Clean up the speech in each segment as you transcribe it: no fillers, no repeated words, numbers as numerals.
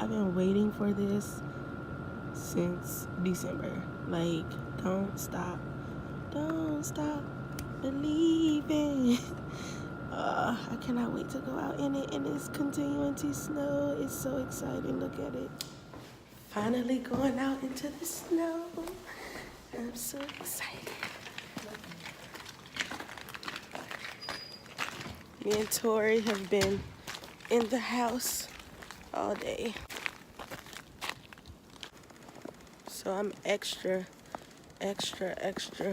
I've been waiting for this since December. Like, don't stop believing. I cannot wait to go out in it, and it's continuing to snow. It's so exciting. Look at it. Finally going out into the snow. I'm so excited. Me and Torri have been in the house all day. So I'm extra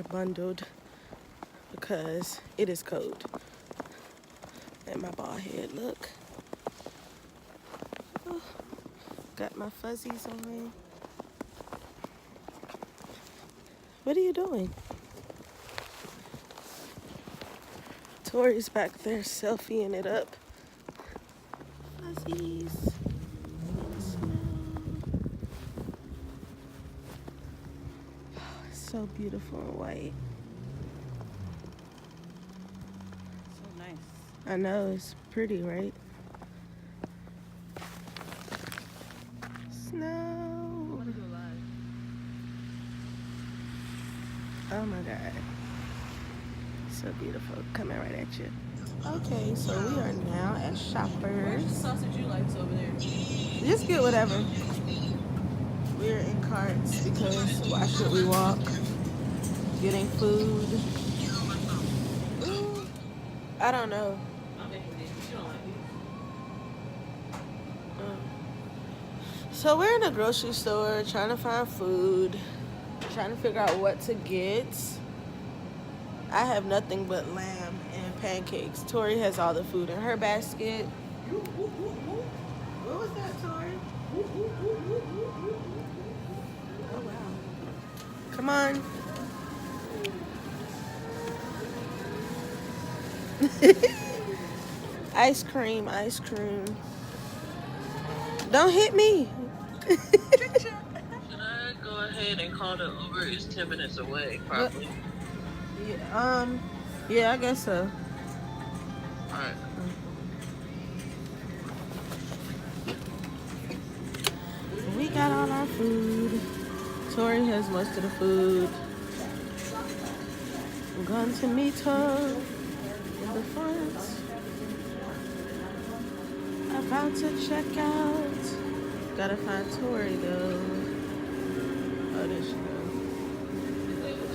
bundled because it is cold. And my bald head, look. Oh, got my fuzzies on. What are you doing? Tori's back there selfieing it up. Fuzzies. So beautiful and white. So nice. I know, it's pretty, right? Snow. Oh my God. So beautiful. Coming right at you. Okay, so we are now at Shoppers. Where's the sausage you likes over there? Just get whatever. We're in carts because why should we walk? Getting food. Ooh, I don't know. I'm making it. You don't like it. So we're in a grocery store trying to find food, trying to figure out what to get. I have nothing but lamb and pancakes. Torri has all the food in her basket. What was that, Torri? Oh, wow. Come on. Ice cream. Don't hit me. Can I go ahead and call the Uber? It's 10 minutes away, probably. Yeah, I guess so. Alright. We got all our food. Torri has most of the food. I'm going to meet her in the front. About to check out. Gotta find Torri though. Oh, there she goes.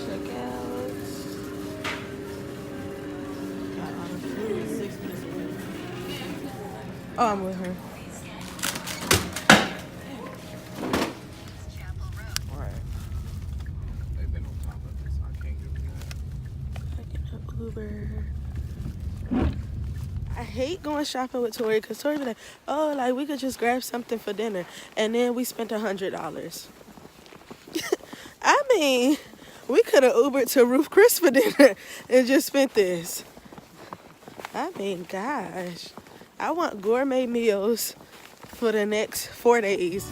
Check out. Got all the food. 6 minutes away. Oh, I'm with her. Uber. I hate going shopping with Torri because Torri be like, oh, like we could just grab something for dinner, and then we spent $100. I mean, we could have Ubered to Roof Chris for dinner and just spent this. I mean, gosh, I want gourmet meals for the next 4 days.